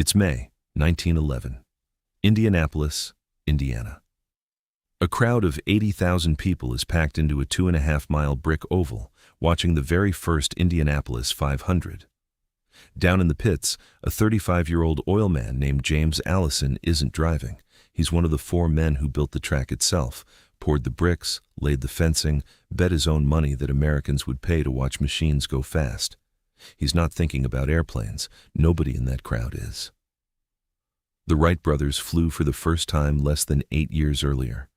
It's May 1911. Indianapolis, Indiana. A crowd of 80,000 people is packed into a 2.5-mile brick oval, watching the very first Indianapolis 500. Down in the pits, a 35-year-old oil man named James Allison isn't driving. He's one of the 4 men who built the track itself, poured the bricks, laid the fencing, bet his own money that Americans would pay to watch machines go fast. He's not thinking about airplanes. Nobody in that crowd is. The Wright brothers flew for the first time less than 8 years earlier.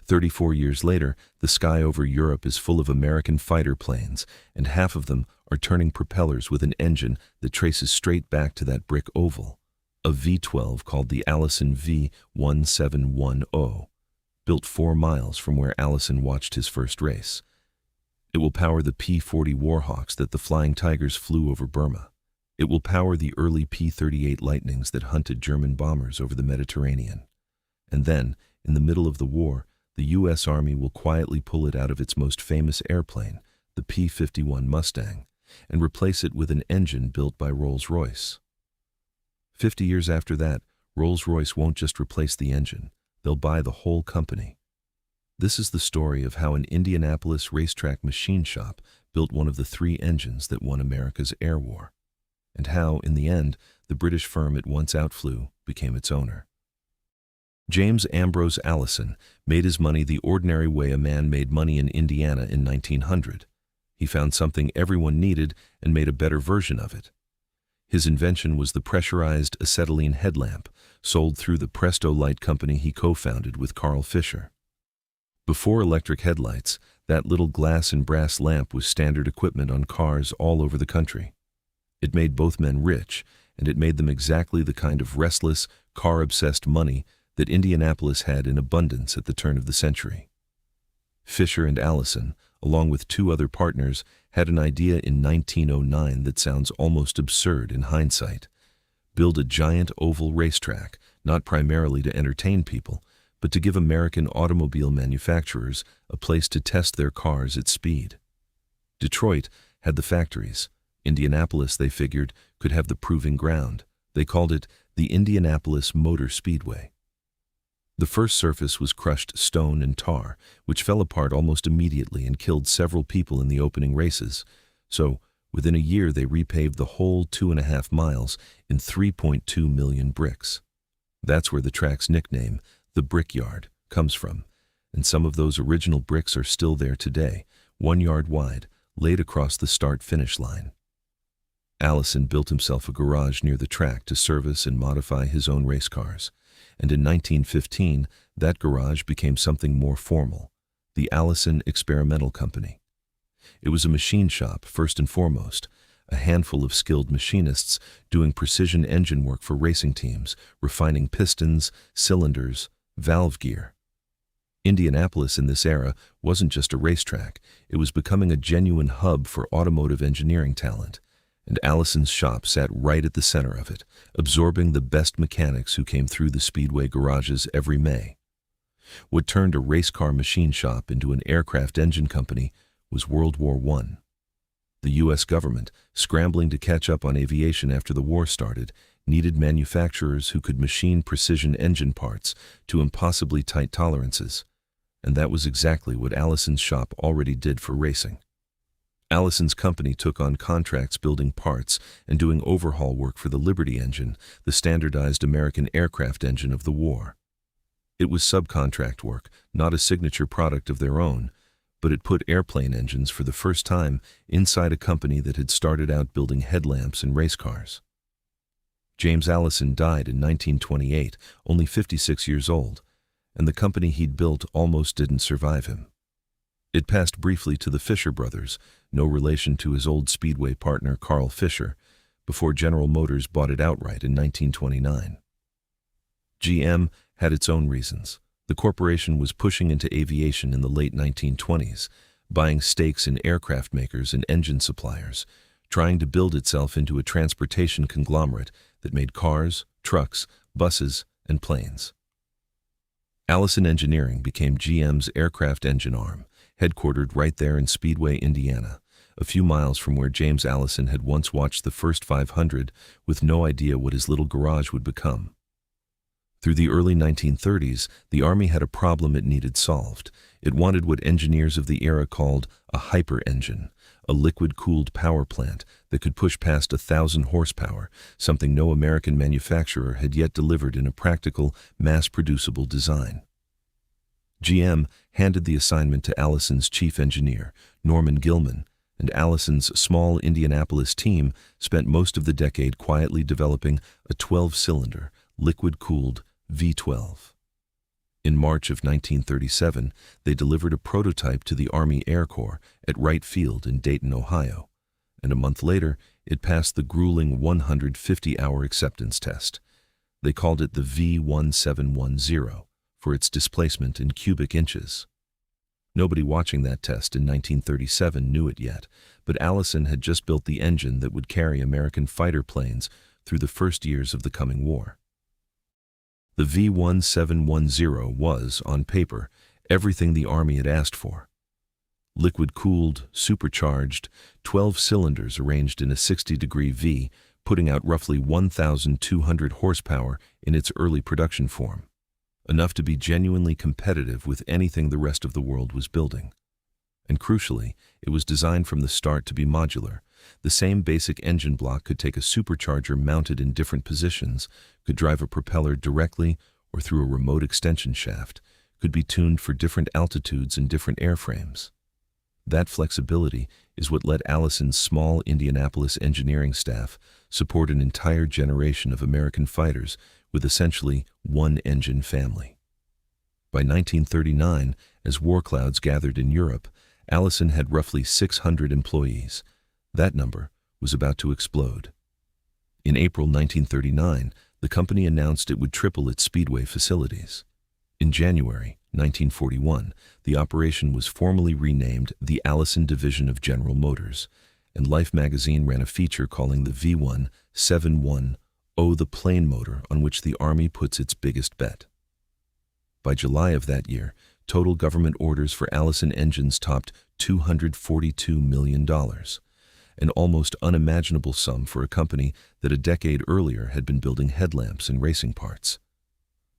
34 years later, the sky over Europe is full of American fighter planes, and half of them are turning propellers with an engine that traces straight back to that brick oval, a V-12 called the Allison V-1710, built 4 miles from where Allison watched his first race. It will power the P-40 Warhawks that the Flying Tigers flew over Burma. It will power the early P-38 Lightnings that hunted German bombers over the Mediterranean. And then, in the middle of the war, the U.S. Army will quietly pull it out of its most famous airplane, the P-51 Mustang, and replace it with an engine built by Rolls-Royce. 50 years after that, Rolls-Royce won't just replace the engine, they'll buy the whole company. This is the story of how an Indianapolis racetrack machine shop built one of the 3 engines that won America's air war, and how, in the end, the British firm it once outflew became its owner. James Ambrose Allison made his money the ordinary way a man made money in Indiana in 1900. He found something everyone needed and made a better version of it. His invention was the pressurized acetylene headlamp, sold through the Presto Light company he co-founded with Carl Fisher. Before electric headlights, that little glass and brass lamp was standard equipment on cars all over the country. It made both men rich, and it made them exactly the kind of restless, car-obsessed money that Indianapolis had in abundance at the turn of the century. Fisher and Allison, along with 2 other partners, had an idea in 1909 that sounds almost absurd in hindsight. Build a giant oval racetrack, not primarily to entertain people, but to give American automobile manufacturers a place to test their cars at speed. Detroit had the factories. Indianapolis, they figured, could have the proving ground. They called it the Indianapolis Motor Speedway. The first surface was crushed stone and tar, which fell apart almost immediately and killed several people in the opening races. So, within a year they repaved the whole 2.5 miles in 3.2 million bricks. That's where the track's nickname, the Brickyard, comes from, and some of those original bricks are still there today, 1 yard wide, laid across the start-finish line. Allison built himself a garage near the track to service and modify his own race cars, and in 1915 that garage became something more formal, the Allison Experimental Company. It was a machine shop, first and foremost, a handful of skilled machinists doing precision engine work for racing teams, refining pistons, cylinders, valve gear. Indianapolis in this era wasn't just a racetrack, it was becoming a genuine hub for automotive engineering talent, and Allison's shop sat right at the center of it, absorbing the best mechanics who came through the speedway garages every May. What turned a race car machine shop into an aircraft engine company was World War I. The U.S. government, scrambling to catch up on aviation after the war started, needed manufacturers who could machine precision engine parts to impossibly tight tolerances, and that was exactly what Allison's shop already did for racing. Allison's company took on contracts building parts and doing overhaul work for the Liberty engine, the standardized American aircraft engine of the war. It was subcontract work, not a signature product of their own, but it put airplane engines for the first time inside a company that had started out building headlamps and race cars. James Allison died in 1928, only 56 years old, and the company he'd built almost didn't survive him. It passed briefly to the Fisher brothers, no relation to his old speedway partner Carl Fisher, before General Motors bought it outright in 1929. GM had its own reasons. The corporation was pushing into aviation in the late 1920s, buying stakes in aircraft makers and engine suppliers, trying to build itself into a transportation conglomerate that made cars, trucks, buses, and planes. Allison Engineering became GM's aircraft engine arm, headquartered right there in Speedway, Indiana, a few miles from where James Allison had once watched the first 500 with no idea what his little garage would become. Through the early 1930s, the Army had a problem it needed solved. It wanted what engineers of the era called a hyper-engine, a liquid-cooled power plant that could push past 1,000 horsepower, something no American manufacturer had yet delivered in a practical, mass-producible design. GM handed the assignment to Allison's chief engineer, Norman Gilman, and Allison's small Indianapolis team spent most of the decade quietly developing a 12-cylinder, liquid-cooled V-12. In March of 1937, they delivered a prototype to the Army Air Corps at Wright Field in Dayton, Ohio, and a month later, it passed the grueling 150-hour acceptance test. They called it the V-1710 for its displacement in cubic inches. Nobody watching that test in 1937 knew it yet, but Allison had just built the engine that would carry American fighter planes through the first years of the coming war. The V-1710 was, on paper, everything the Army had asked for. Liquid-cooled, supercharged, 12 cylinders arranged in a 60-degree V, putting out roughly 1,200 horsepower in its early production form, enough to be genuinely competitive with anything the rest of the world was building. And crucially, it was designed from the start to be modular. The same basic engine block could take a supercharger mounted in different positions, could drive a propeller directly or through a remote extension shaft, could be tuned for different altitudes and different airframes. That flexibility is what let Allison's small Indianapolis engineering staff support an entire generation of American fighters with essentially one engine family. By 1939, as war clouds gathered in Europe, Allison had roughly 600 employees. That number was about to explode. In April 1939, the company announced it would triple its Speedway facilities. In January 1941, the operation was formally renamed the Allison Division of General Motors, and Life magazine ran a feature calling the V-1710 the plane motor on which the Army puts its biggest bet. By July of that year, total government orders for Allison engines topped $242 million, an almost unimaginable sum for a company that a decade earlier had been building headlamps and racing parts.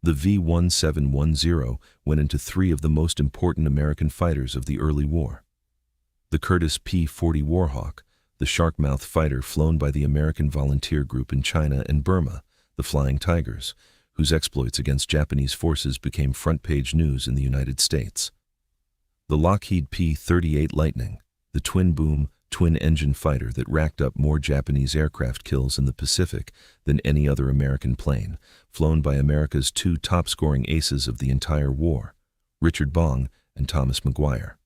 The V-1710 went into three of the most important American fighters of the early war. The Curtiss P-40 Warhawk, the shark-mouthed fighter flown by the American volunteer group in China and Burma, the Flying Tigers, whose exploits against Japanese forces became front-page news in the United States. The Lockheed P-38 Lightning, the twin-boom, twin-engine fighter that racked up more Japanese aircraft kills in the Pacific than any other American plane, flown by America's two top-scoring aces of the entire war, Richard Bong and Thomas Maguire.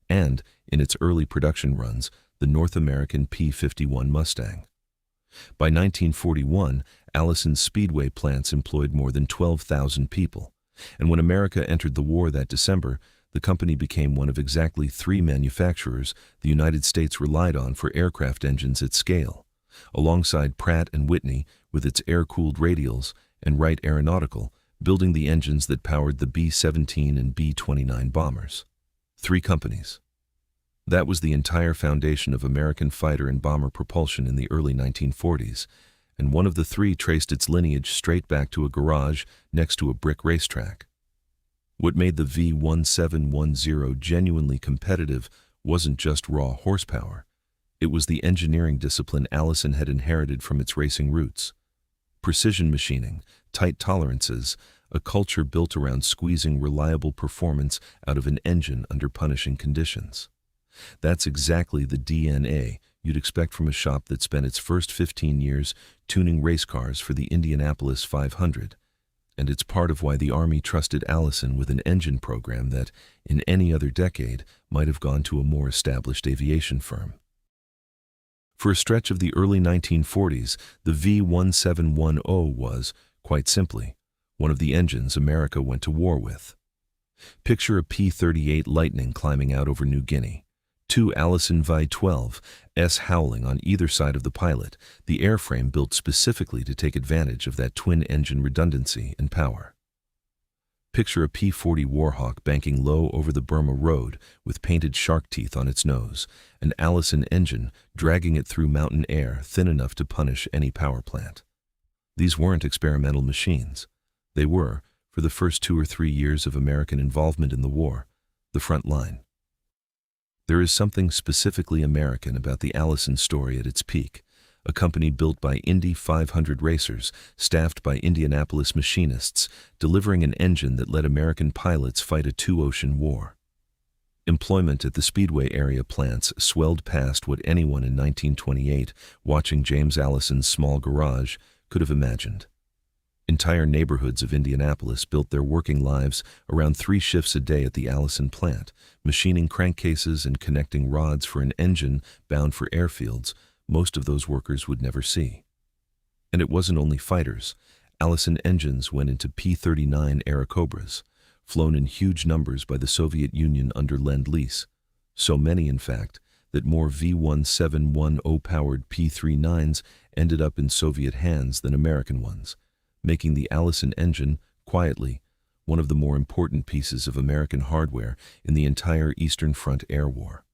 And, in its early production runs, the North American P-51 Mustang. By 1941, Allison's Speedway plants employed more than 12,000 people, and when America entered the war that December, the company became one of exactly three manufacturers the United States relied on for aircraft engines at scale, alongside Pratt & Whitney with its air-cooled radials and Wright Aeronautical building the engines that powered the B-17 and B-29 bombers. Three companies. That was the entire foundation of American fighter and bomber propulsion in the early 1940s, and one of the three traced its lineage straight back to a garage next to a brick racetrack. What made the V-1710 genuinely competitive wasn't just raw horsepower. It was the engineering discipline Allison had inherited from its racing roots. Precision machining, tight tolerances, a culture built around squeezing reliable performance out of an engine under punishing conditions. That's exactly the DNA you'd expect from a shop that spent its first 15 years tuning race cars for the Indianapolis 500. And it's part of why the Army trusted Allison with an engine program that, in any other decade, might have gone to a more established aviation firm. For a stretch of the early 1940s, the V-1710 was, quite simply, one of the engines America went to war with. Picture a P-38 Lightning climbing out over New Guinea. Two Allison V-12s howling on either side of the pilot, the airframe built specifically to take advantage of that twin-engine redundancy and power. Picture a P-40 Warhawk banking low over the Burma Road with painted shark teeth on its nose, an Allison engine dragging it through mountain air thin enough to punish any power plant. These weren't experimental machines. They were, for the first 2 or 3 years of American involvement in the war, the front line. There is something specifically American about the Allison story at its peak, a company built by Indy 500 racers, staffed by Indianapolis machinists, delivering an engine that let American pilots fight a two-ocean war. Employment at the Speedway area plants swelled past what anyone in 1928, watching James Allison's small garage, could have imagined. Entire neighborhoods of Indianapolis built their working lives around 3 shifts a day at the Allison plant, machining crankcases and connecting rods for an engine bound for airfields most of those workers would never see. And it wasn't only fighters. Allison engines went into P-39 Airacobras, flown in huge numbers by the Soviet Union under Lend-Lease. So many, in fact, that more V-1710-powered P-39s ended up in Soviet hands than American ones, making the Allison engine, quietly, one of the more important pieces of American hardware in the entire Eastern Front Air War.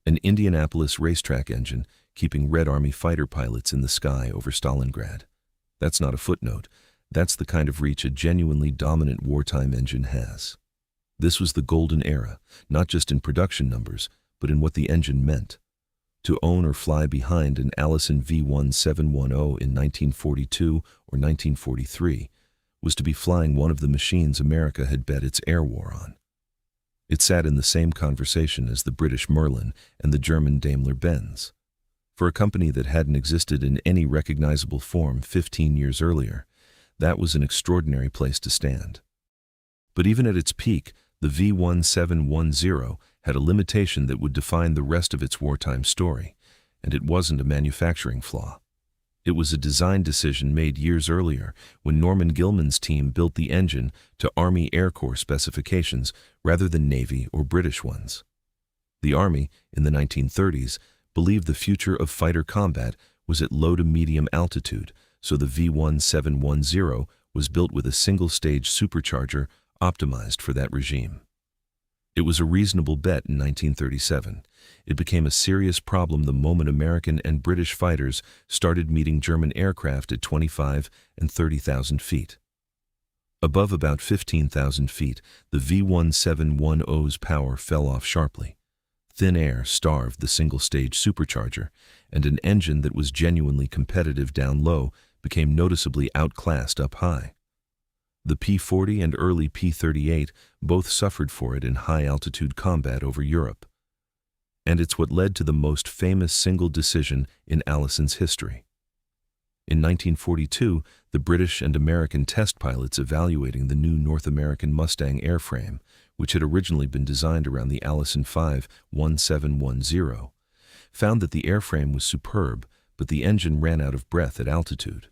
An Indianapolis racetrack engine keeping Red Army fighter pilots in the sky over Stalingrad. That's not a footnote. That's the kind of reach a genuinely dominant wartime engine has. This was the golden era, not just in production numbers, but in what the engine meant. To own or fly behind an Allison V1710 in 1942 or 1943 was to be flying one of the machines America had bet its air war on. It sat in the same conversation as the British Merlin and the German Daimler-Benz. For a company that hadn't existed in any recognizable form 15 years earlier, that was an extraordinary place to stand. But even at its peak, the V1710 had a limitation that would define the rest of its wartime story, and it wasn't a manufacturing flaw. It was a design decision made years earlier when Norman Gilman's team built the engine to Army Air Corps specifications rather than Navy or British ones. The Army, in the 1930s, believed the future of fighter combat was at low to medium altitude, so the V1710 was built with a single-stage supercharger optimized for that regime. It was a reasonable bet in 1937. It became a serious problem the moment American and British fighters started meeting German aircraft at 25 and 30,000 feet. Above about 15,000 feet, the V1710's power fell off sharply. Thin air starved the single-stage supercharger, and an engine that was genuinely competitive down low became noticeably outclassed up high. The P-40 and early P-38 both suffered for it in high-altitude combat over Europe. And it's what led to the most famous single decision in Allison's history. In 1942, the British and American test pilots evaluating the new North American Mustang airframe, which had originally been designed around the Allison 5-1710, found that the airframe was superb, but the engine ran out of breath at altitude.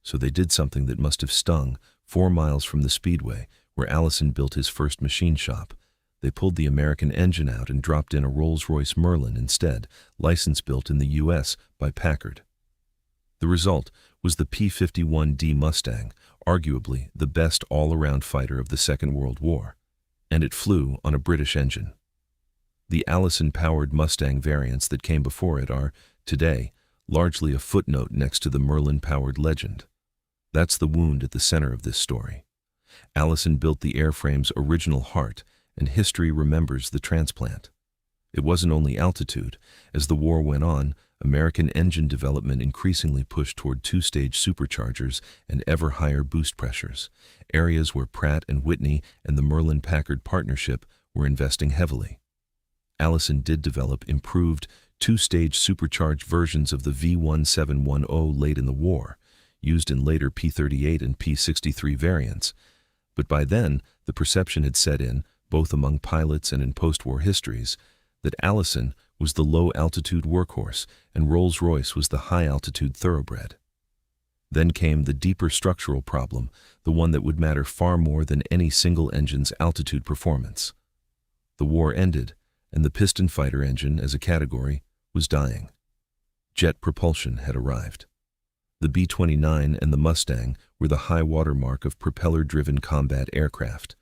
So they did something that must have stung 4 miles from the Speedway, where Allison built his first machine shop. They pulled the American engine out and dropped in a Rolls-Royce Merlin instead, license-built in the U.S. by Packard. The result was the P-51 Mustang, arguably the best all-around fighter of the Second World War, and it flew on a British engine. The Allison-powered Mustang variants that came before it are, today, largely a footnote next to the Merlin-powered legend. That's the wound at the center of this story. Allison built the airframe's original heart, and history remembers the transplant. It wasn't only altitude. As the war went on, American engine development increasingly pushed toward 2-stage superchargers and ever higher boost pressures, areas where Pratt & Whitney and the Merlin-Packard partnership were investing heavily. Allison did develop improved 2-stage supercharged versions of the V1710 late in the war, used in later P-38 and P-63 variants, but by then the perception had set in, both among pilots and in post-war histories, that Allison was the low-altitude workhorse and Rolls-Royce was the high-altitude thoroughbred. Then came the deeper structural problem, the one that would matter far more than any single engine's altitude performance. The war ended, and the piston fighter engine, as a category, was dying. Jet propulsion had arrived. The B-29 and the Mustang were the high water mark of propeller-driven combat aircraft,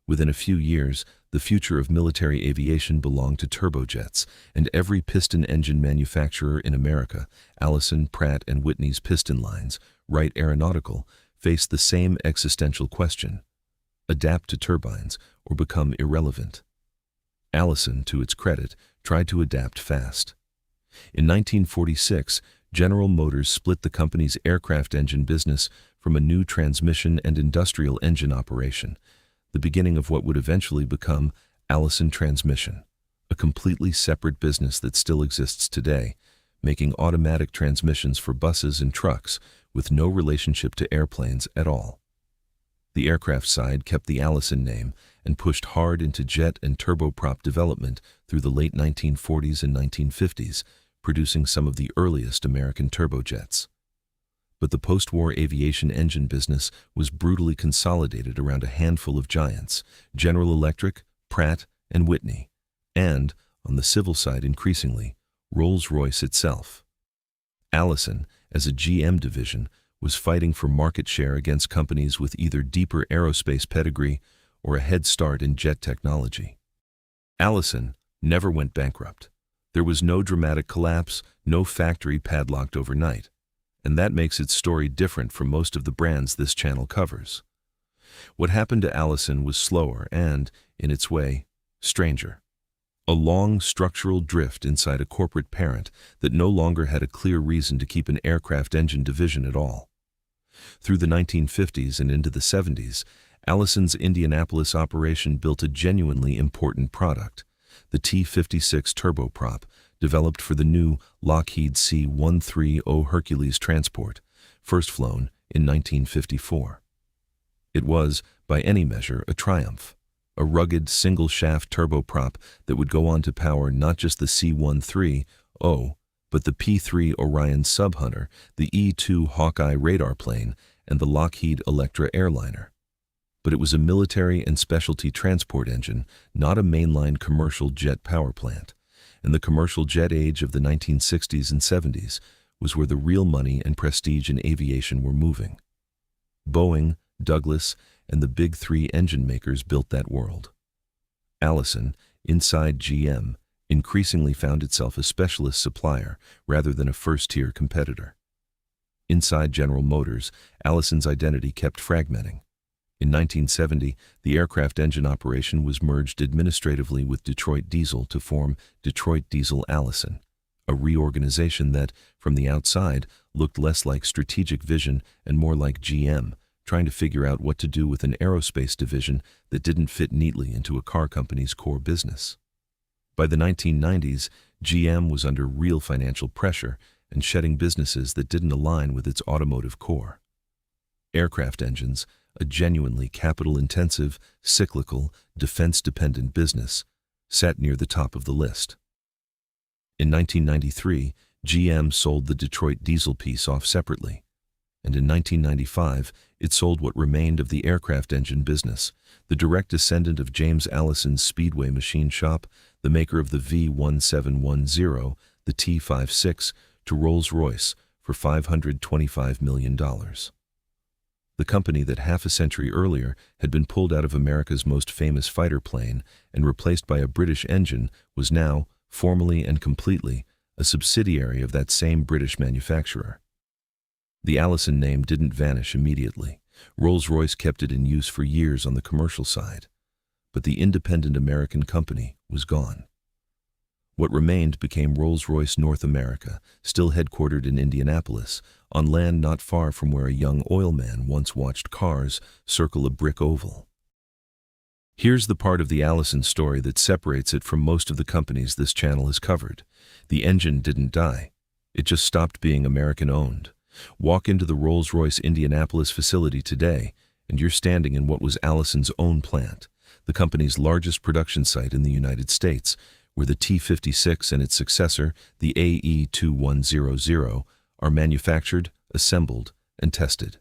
Within a few years, the future of military aviation belonged to turbojets, and every piston engine manufacturer in America, Allison, Pratt & Whitney's piston lines, Wright Aeronautical, faced the same existential question: adapt to turbines or become irrelevant. Allison, to its credit, tried to adapt fast. In 1946, General Motors split the company's aircraft engine business from a new transmission and industrial engine operation, the beginning of what would eventually become Allison Transmission, a completely separate business that still exists today, making automatic transmissions for buses and trucks with no relationship to airplanes at all. The aircraft side kept the Allison name and pushed hard into jet and turboprop development through the late 1940s and 1950s, producing some of the earliest American turbojets. But the post-war aviation engine business was brutally consolidated around a handful of giants: General Electric, Pratt & Whitney, and, on the civil side increasingly, Rolls-Royce itself. Allison, as a GM division, was fighting for market share against companies with either deeper aerospace pedigree or a head start in jet technology. Allison never went bankrupt. There was no dramatic collapse, no factory padlocked overnight, and that makes its story different from most of the brands this channel covers. What happened to Allison was slower and, in its way, stranger. A long structural drift inside a corporate parent that no longer had a clear reason to keep an aircraft engine division at all. Through the 1950s and into the 70s, Allison's Indianapolis operation built a genuinely important product: the T-56 turboprop, developed for the new Lockheed C-130 Hercules transport, first flown in 1954. It was, by any measure, a triumph. A rugged, single-shaft turboprop that would go on to power not just the C-130, but the P-3 Orion Subhunter, the E-2 Hawkeye radar plane, and the Lockheed Electra airliner. But it was a military and specialty transport engine, not a mainline commercial jet power plant. And the commercial jet age of the 1960s and 70s was where the real money and prestige in aviation were moving. Boeing, Douglas, and the big three engine makers built that world. Allison, inside GM, increasingly found itself a specialist supplier rather than a first-tier competitor. Inside General Motors, Allison's identity kept fragmenting. In 1970, the aircraft engine operation was merged administratively with Detroit Diesel to form Detroit Diesel Allison, a reorganization that, from the outside, looked less like strategic vision and more like GM, trying to figure out what to do with an aerospace division that didn't fit neatly into a car company's core business. By the 1990s, GM was under real financial pressure and shedding businesses that didn't align with its automotive core. Aircraft engines, a genuinely capital-intensive, cyclical, defense-dependent business, sat near the top of the list. In 1993, GM sold the Detroit Diesel piece off separately, and in 1995, it sold what remained of the aircraft engine business, the direct descendant of James Allison's Speedway machine shop, the maker of the V1710, the T-56, to Rolls-Royce for $525 million. The company that half a century earlier had been pulled out of America's most famous fighter plane and replaced by a British engine was now, formally and completely, a subsidiary of that same British manufacturer. The Allison name didn't vanish immediately. Rolls-Royce kept it in use for years on the commercial side, but the independent American company was gone. What remained became Rolls-Royce North America, still headquartered in Indianapolis, on land not far from where a young oilman once watched cars circle a brick oval. Here's the part of the Allison story that separates it from most of the companies this channel has covered. The engine didn't die. It just stopped being American-owned. Walk into the Rolls-Royce Indianapolis facility today, and you're standing in what was Allison's own plant, the company's largest production site in the United States, where the T-56 and its successor, the AE-2100, are manufactured, assembled, and tested.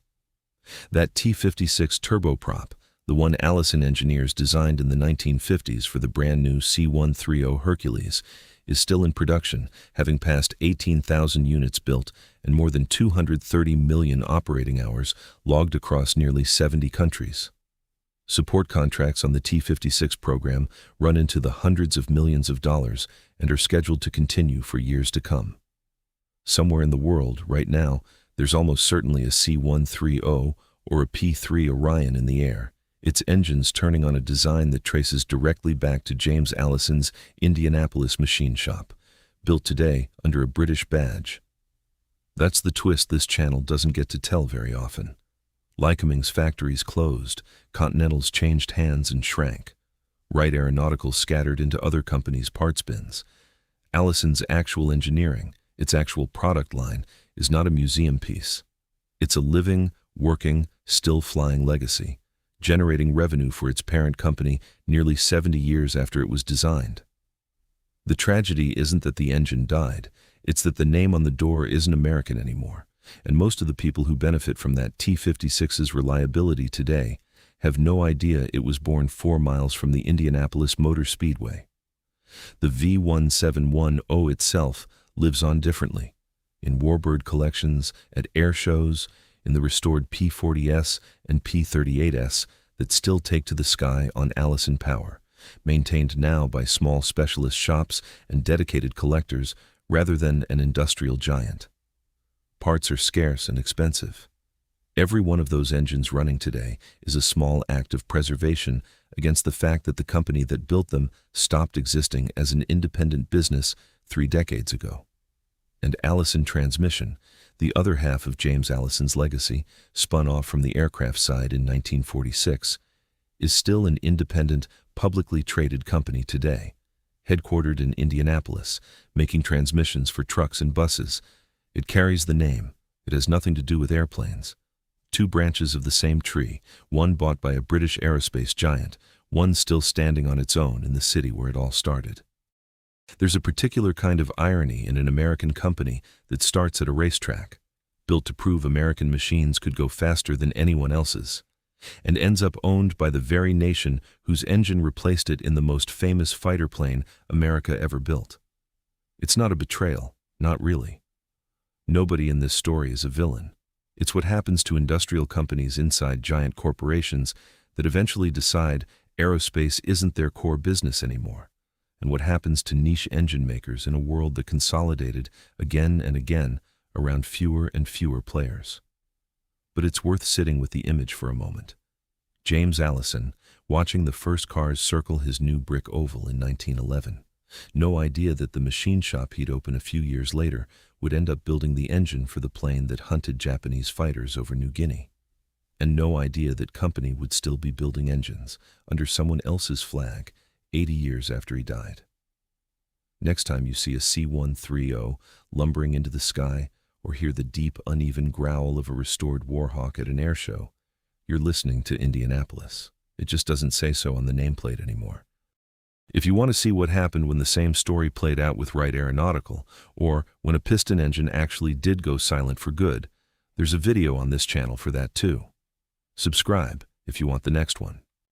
That T-56 turboprop, the one Allison engineers designed in the 1950s for the brand-new C-130 Hercules, is still in production, having passed 18,000 units built and more than 230 million operating hours logged across nearly 70 countries. Support contracts on the T-56 program run into the hundreds of millions of dollars and are scheduled to continue for years to come. Somewhere in the world, right now, there's almost certainly a C-130 or a P-3 Orion in the air, its engines turning on a design that traces directly back to James Allison's Indianapolis machine shop, built today under a British badge. That's the twist this channel doesn't get to tell very often. Lycoming's factories closed, Continentals changed hands and shrank. Wright Aeronautical scattered into other companies' parts bins. Allison's actual engineering, its actual product line, is not a museum piece. It's a living, working, still flying legacy, generating revenue for its parent company nearly 70 years after it was designed. The tragedy isn't that the engine died, it's that the name on the door isn't American anymore. And most of the people who benefit from that T-56's reliability today have no idea it was born 4 miles from the Indianapolis Motor Speedway. The V1710 itself lives on differently, in warbird collections, at air shows, in the restored P-40S and P-38S that still take to the sky on Allison power, maintained now by small specialist shops and dedicated collectors rather than an industrial giant. Parts are scarce and expensive. Every one of those engines running today is a small act of preservation against the fact that the company that built them stopped existing as an independent business 3 decades ago. And Allison Transmission, the other half of James Allison's legacy, spun off from the aircraft side in 1946, is still an independent, publicly traded company today, headquartered in Indianapolis, making transmissions for trucks and buses. It carries the name. It has nothing to do with airplanes. 2 branches of the same tree, one bought by a British aerospace giant, one still standing on its own in the city where it all started. There's a particular kind of irony in an American company that starts at a racetrack, built to prove American machines could go faster than anyone else's, and ends up owned by the very nation whose engine replaced it in the most famous fighter plane America ever built. It's not a betrayal, not really. Nobody in this story is a villain. It's what happens to industrial companies inside giant corporations that eventually decide aerospace isn't their core business anymore, and what happens to niche engine makers in a world that consolidated again and again around fewer and fewer players. But it's worth sitting with the image for a moment. James Allison, watching the first cars circle his new brick oval in 1911. No idea that the machine shop he'd open a few years later would end up building the engine for the plane that hunted Japanese fighters over New Guinea. And no idea that company would still be building engines under someone else's flag 80 years after he died. Next time you see a C-130 lumbering into the sky or hear the deep, uneven growl of a restored Warhawk at an air show, you're listening to Indianapolis. It just doesn't say so on the nameplate anymore. If you want to see what happened when the same story played out with Wright Aeronautical, or when a piston engine actually did go silent for good, there's a video on this channel for that too. Subscribe if you want the next one.